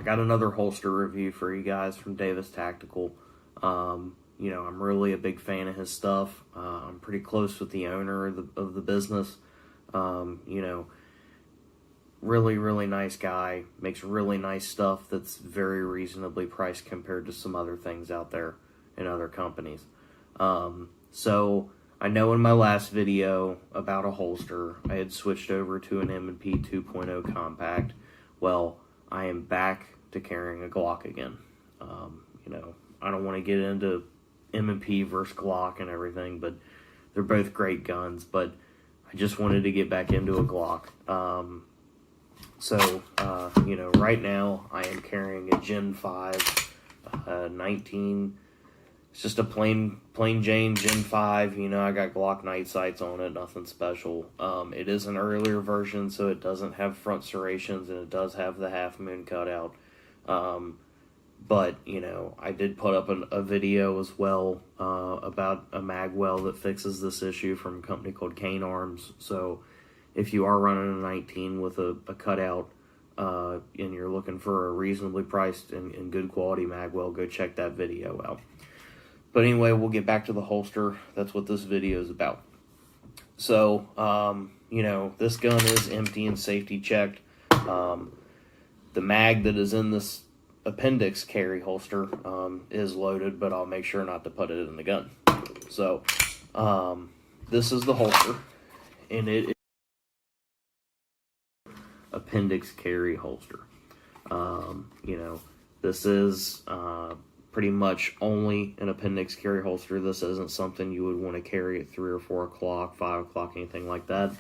got another holster review for you guys from Davis Tactical. You know, I'm really a big fan of his stuff. I'm pretty close with the owner of the business. You know, really nice guy. Makes really nice stuff that's very reasonably priced compared to some other things out there in other companies. So I know in my last video about a holster, I had switched over to an M&P 2.0 compact. Well, I am back to carrying a Glock again. You know, I don't want to get into M&P versus Glock and everything, but they're both great guns, but I just wanted to get back into a Glock. You know, right now I am carrying a Gen 5 19. It's just a plain Jane Gen 5. You know, I got Glock night sights on it, nothing special. It is an earlier version, so it doesn't have front serrations, and it does have the half moon cutout. But, you know, I did put up a video as well about a mag well that fixes this issue from a company called Cane Arms. So if you are running a 19 with a cutout and you're looking for a reasonably priced and good quality mag well, go check that video out. But anyway, we'll get back to the holster. That's what this video is about. So, you know, this gun is empty and safety checked. The mag that is in this Appendix carry holster is loaded, but I'll make sure not to put it in the gun. So, this is the holster, and it is Appendix carry holster. You know, this is pretty much only an Appendix carry holster. This isn't something you would want to carry at 3 or 4 o'clock, 5 o'clock, anything like that.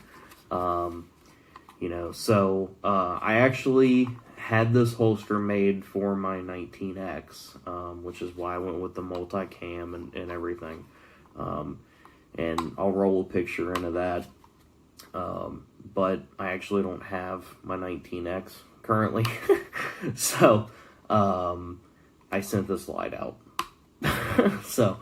You know, so I actually had this holster made for my 19X, which is why I went with the multi-cam and everything. And I'll roll a picture into that. But I actually don't have my 19X currently. So, I sent this light out. So,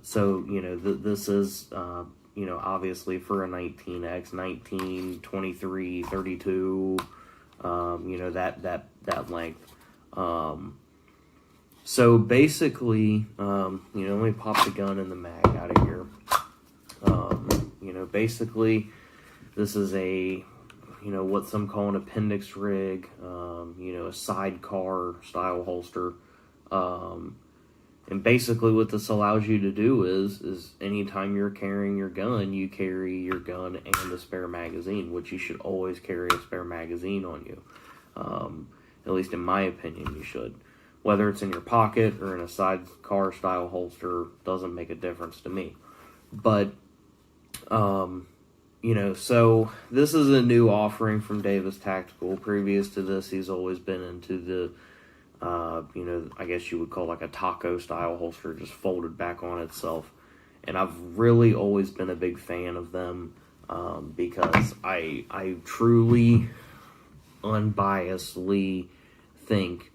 so, you know, this is, you know, obviously for a 19X, 19, 23, 32, you know, that length. So basically, you know, let me pop the gun and the mag out of here. You know, basically, this is a, you know, what some call an appendix rig, you know, a sidecar style holster. And basically what this allows you to do is anytime you're carrying your gun, you carry your gun and a spare magazine, which you should always carry a spare magazine on you. At least in my opinion, you should. Whether it's in your pocket or in a sidecar style holster, doesn't make a difference to me. But, you know, so this is a new offering from Davis Tactical. Previous to this, he's always been into the, you know, I guess you would call like a taco style holster, just folded back on itself. And I've really always been a big fan of them, because I truly, unbiasedly think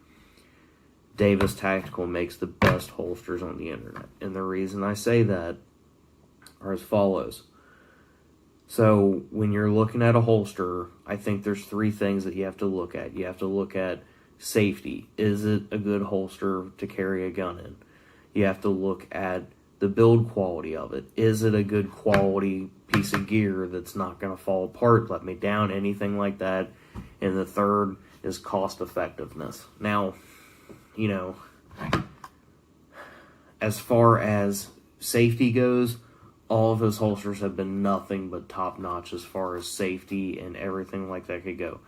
Davis Tactical makes the best holsters on the internet. And the reason I say that are as follows. So when you're looking at a holster, I think there's 3 things that you have to look at. You have to look at safety. Is it a good holster to carry a gun in? You have to look at the build quality of it. Is it a good quality piece of gear that's not going to fall apart, let me down, anything like that? And the third is cost effectiveness. Now, you know, as far as safety goes, all of his holsters have been nothing but top notch as far as safety and everything like that could go.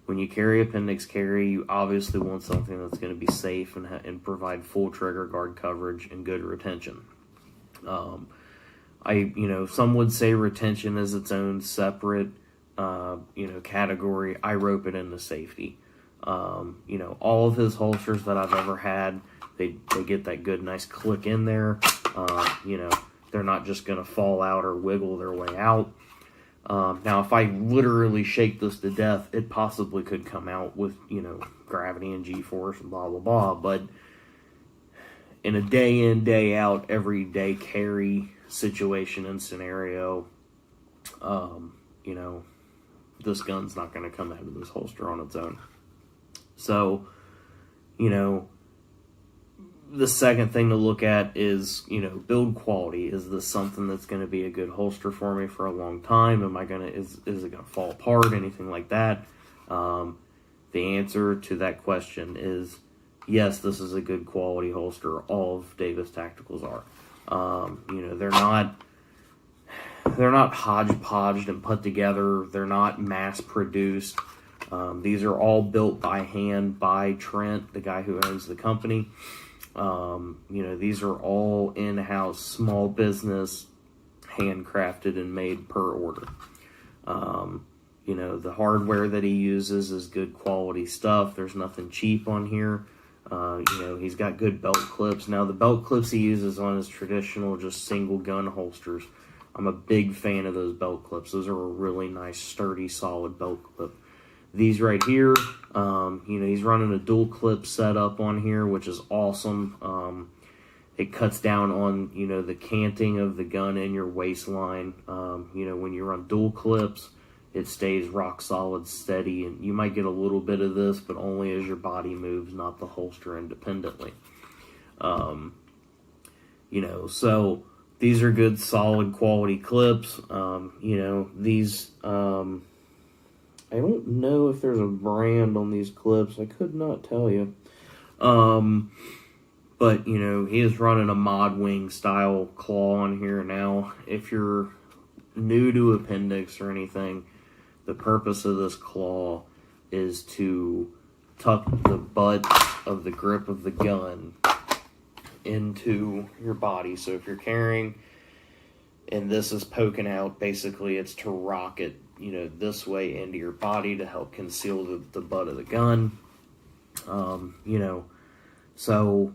When you carry appendix carry, you obviously want something that's going to be safe and provide full trigger guard coverage and good retention. You know, some would say retention is its own separate, you know, category. I rope it into safety. You know, all of his holsters that I've ever had, they get that good, nice click in there. You know, they're not just going to fall out or wiggle their way out. Now, if I literally shake this to death, it possibly could come out with, you know, gravity and G-force and blah, blah, blah. But in a day in, day out, everyday carry situation and scenario, you know, this gun's not going to come out of this holster on its own. So, you know, the second thing to look at is, you know, build quality. Is this something that's going to be a good holster for me for a long time? Is it going to fall apart? Anything like that? The answer to that question is yes, this is a good quality holster. All of Davis Tacticals are. You know, they're not hodgepodged and put together. They're not mass produced. These are all built by hand by Trent, the guy who owns the company. You know, these are all in-house, small business, handcrafted and made per order. You know, the hardware that he uses is good quality stuff. There's nothing cheap on here. You know, he's got good belt clips. Now, the belt clips he uses on his traditional, just single gun holsters, I'm a big fan of those belt clips. Those are a really nice, sturdy, solid belt clip. These right here, you know, he's running a dual clip setup on here, which is awesome. It cuts down on, you know, the canting of the gun in your waistline. You know, when you run dual clips, it stays rock solid, steady, and you might get a little bit of this, but only as your body moves, not the holster independently. You know, so these are good, solid, quality clips. You know, these, I don't know if there's a brand on these clips. I could not tell you. But, you know, he is running a mod wing style claw on here. Now, if you're new to Appendix or anything, the purpose of this claw is to tuck the butt of the grip of the gun into your body. So if you're carrying and this is poking out, basically it's to rock it, you know, this way into your body to help conceal the butt of the gun. You know, so,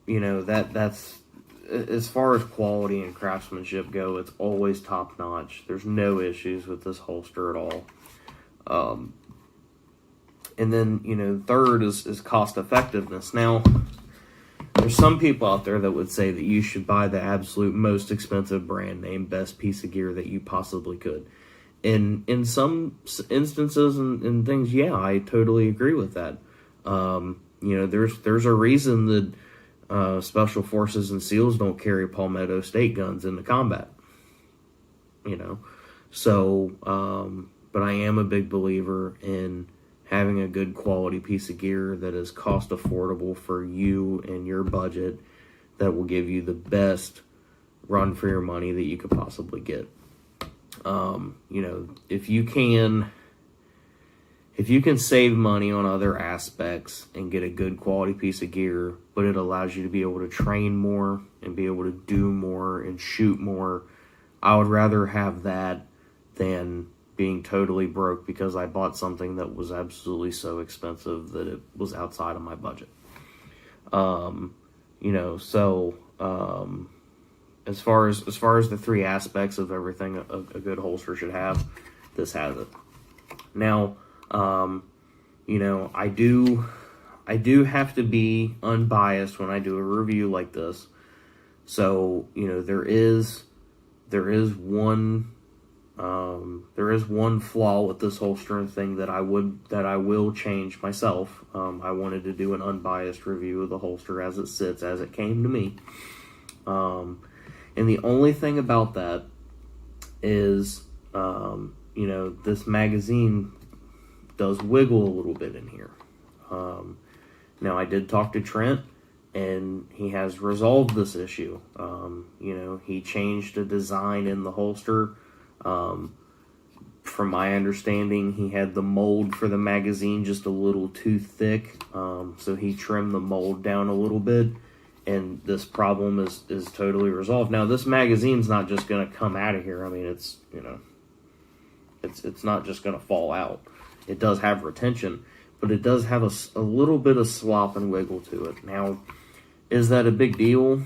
you know, that's, as far as quality and craftsmanship go, it's always top notch. There's no issues with this holster at all. And then, you know, third is cost effectiveness. Now, there's some people out there that would say that you should buy the absolute most expensive brand name, best piece of gear that you possibly could. And in some instances and things, yeah, I totally agree with that. You know, there's a reason that Special Forces and SEALs don't carry Palmetto State guns into combat. You know, so, but I am a big believer in having a good quality piece of gear that is cost affordable for you and your budget, that will give you the best run for your money that you could possibly get. You know, if you can save money on other aspects and get a good quality piece of gear, but it allows you to be able to train more and be able to do more and shoot more, I would rather have that than being totally broke because I bought something that was absolutely so expensive that it was outside of my budget. You know, so as far as the three aspects of everything a good holster should have, this has it. Now, you know, I do have to be unbiased when I do a review like this. So, you know, there is one flaw with this holster and thing that I will change myself. I wanted to do an unbiased review of the holster as it sits, as it came to me. And the only thing about that is, you know, this magazine does wiggle a little bit in here. Now, I did talk to Trent, and he has resolved this issue. You know, he changed the design in the holster. From my understanding, he had the mold for the magazine just a little too thick, so he trimmed the mold down a little bit, and this problem is totally resolved. Now, this magazine's not just going to come out of here. I mean, it's, you know, it's not just going to fall out. It does have retention, but it does have a little bit of slop and wiggle to it. Now, is that a big deal?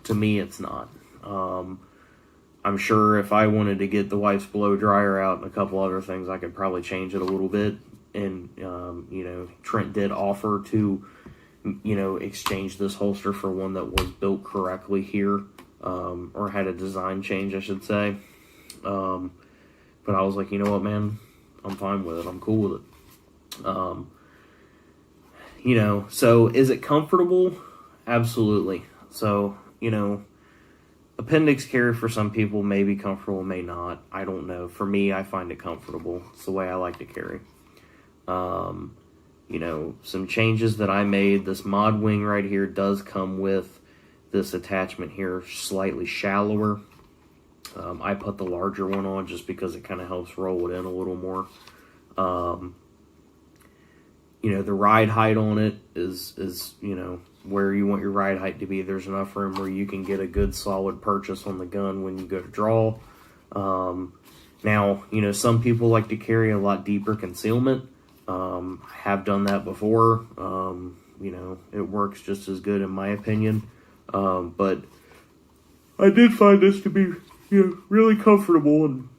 To me, it's not. I'm sure if I wanted to get the wife's blow dryer out and a couple other things, I could probably change it a little bit. And, you know, Trent did offer to, you know, exchange this holster for one that was built correctly here, or had a design change, I should say. But I was like, you know what, man, I'm fine with it. I'm cool with it. You know, so is it comfortable? Absolutely. So, you know, Appendix carry for some people may be comfortable, may not. I don't know. For me, I find it comfortable. It's the way I like to carry. You know, some changes that I made. This mod wing right here does come with this attachment here, slightly shallower. I put the larger one on just because it kind of helps roll it in a little more. You know, the ride height on it is, you know, where you want your ride height to be. There's enough room where you can get a good solid purchase on the gun when you go to draw. Now, you know, some people like to carry a lot deeper concealment. I have done that before. You know, it works just as good in my opinion. But I did find this to be, you know, really comfortable, and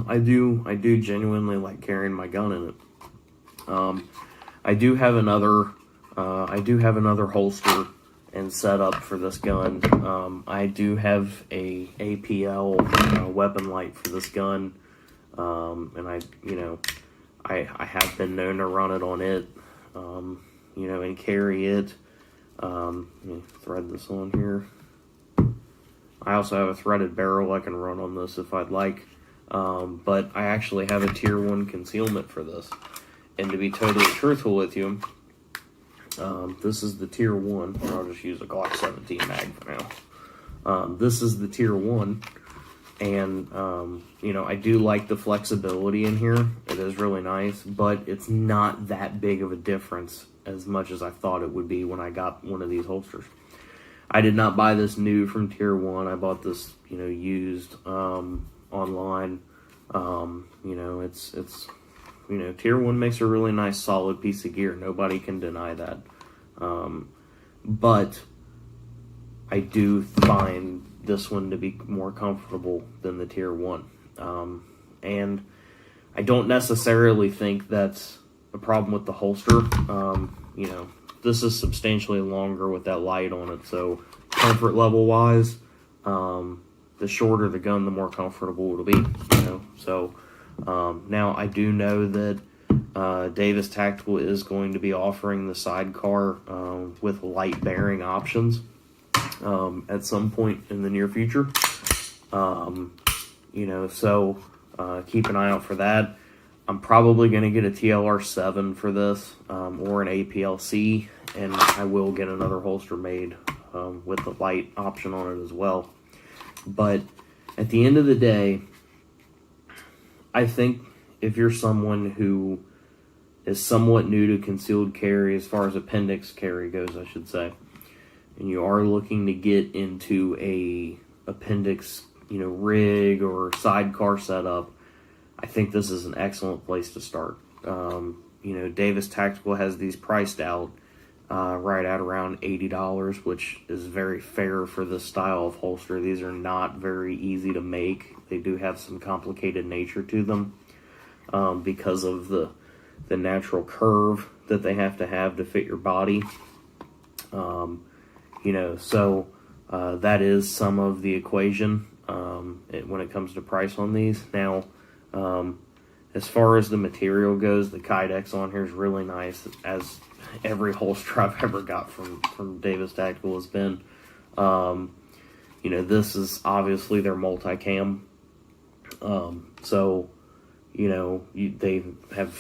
I do genuinely like carrying my gun in it. I do have another holster and setup for this gun. I do have a APL weapon light for this gun, and I have been known to run it on it, you know, and carry it. Let me thread this on here. I also have a threaded barrel I can run on this if I'd like, but I actually have a tier 1 concealment for this. And to be totally truthful with you, this is the tier 1. I'll just use a Glock 17 mag for now. This is the tier 1, and you know, I do like the flexibility in here. It is really nice, but it's not that big of a difference as much as I thought it would be when I got one of these holsters. I did not buy this new from tier 1. I bought this, you know, used online. You know, it's you know, tier 1 makes a really nice solid piece of gear. Nobody can deny that. But I do find this one to be more comfortable than the tier 1. And I don't necessarily think that's a problem with the holster. You know, this is substantially longer with that light on it, so comfort level wise, the shorter the gun, the more comfortable it'll be, you know. So now I do know that Davis Tactical is going to be offering the Sidecar with light bearing options at some point in the near future. You know, so keep an eye out for that. I'm probably going to get a TLR7 for this, or an APLC, and I will get another holster made with the light option on it as well. But at the end of the day, I think if you're someone who is somewhat new to concealed carry, as far as appendix carry goes, I should say, and you are looking to get into a appendix, you know, rig or sidecar setup, I think this is an excellent place to start. You know, Davis Tactical has these priced out right at around $80, which is very fair for this style of holster. These are not very easy to make. They do have some complicated nature to them because of the natural curve that they have to fit your body. You know, so that is some of the equation when it comes to price on these. Now, as far as the material goes, the Kydex on here is really nice, as every holster I've ever got from Davis Tactical has been. You know, this is obviously their multicam. So, you know, they have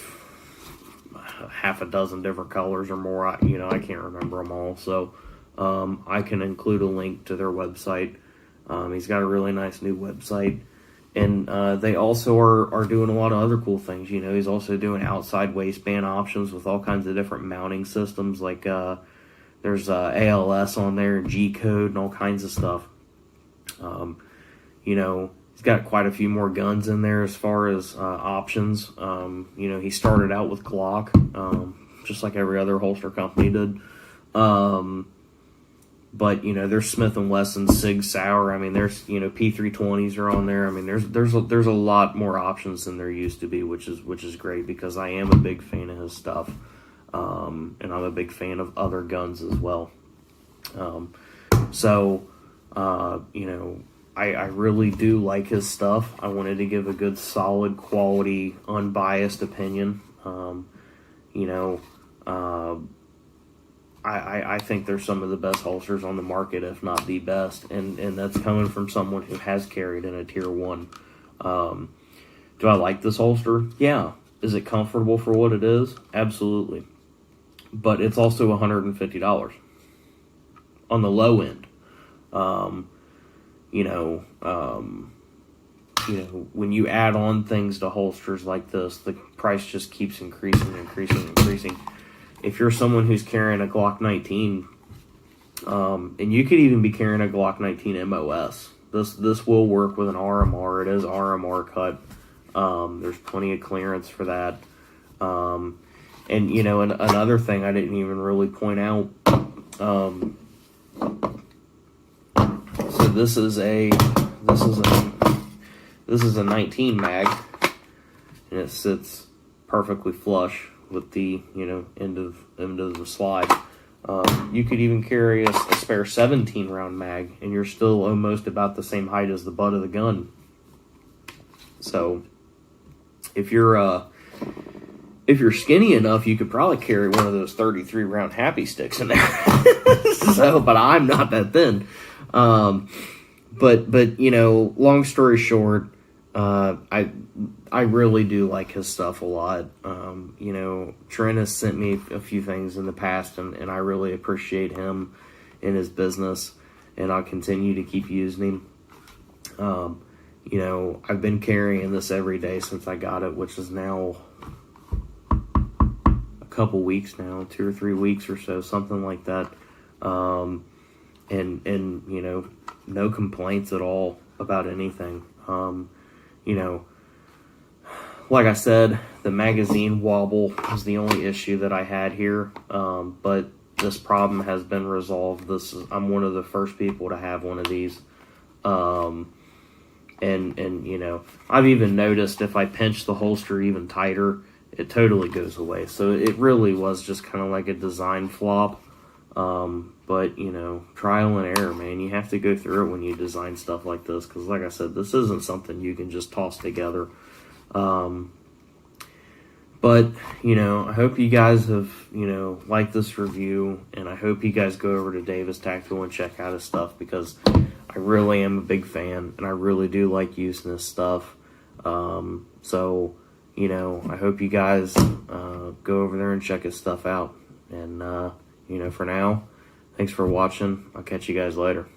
half a dozen different colors or more. You know, I can't remember them all. So, I can include a link to their website. He's got a really nice new website. And they also are doing a lot of other cool things. You know, he's also doing outside waistband options with all kinds of different mounting systems. Like there's ALS on there, and G-code, and all kinds of stuff. You know, he's got quite a few more guns in there as far as options. You know, he started out with Glock, just like every other holster company did. But, you know, there's Smith & Wesson, Sig Sauer. I mean, there's, you know, P320s are on there. I mean, there's a lot more options than there used to be, which is great, because I am a big fan of his stuff. And I'm a big fan of other guns as well. So, you know, I really do like his stuff. I wanted to give a good, solid, quality, unbiased opinion. You know, I think they're some of the best holsters on the market, if not the best, and that's coming from someone who has carried in a tier 1. Do I like this holster? Yeah. Is it comfortable for what it is? Absolutely. But it's also $150 on the low end. You know, when you add on things to holsters like this, the price just keeps increasing. If you're someone who's carrying a Glock 19, and you could even be carrying a Glock 19 MOS, this will work with an RMR. It is RMR cut. There's plenty of clearance for that. And you know, another thing I didn't even really point out. So this is a 19 mag, and it sits perfectly flush with the, you know, end of the slide. You could even carry a spare 17 round mag, and you're still almost about the same height as the butt of the gun. So if you're skinny enough, you could probably carry one of those 33 round happy sticks in there. So, but I'm not that thin. But you know, long story short, I really do like his stuff a lot. You know, Trent has sent me a few things in the past, and I really appreciate him and his business, and I'll continue to keep using him. You know, I've been carrying this every day since I got it, which is now a couple weeks now, 2 or 3 weeks or so, something like that. And you know, no complaints at all about anything. You know, like I said, the magazine wobble was the only issue that I had here, but this problem has been resolved. I'm one of the first people to have one of these. And you know, I've even noticed if I pinch the holster even tighter, it totally goes away. So it really was just kind of like a design flop. But you know, trial and error, man. You have to go through it when you design stuff like this, because like I said, this isn't something you can just toss together. But you know, I hope you guys have, you know, liked this review, and I hope you guys go over to Davis Tactical and check out his stuff, because I really am a big fan, and I really do like using this stuff. So, you know, I hope you guys go over there and check his stuff out. And, you know, for now, thanks for watching. I'll catch you guys later.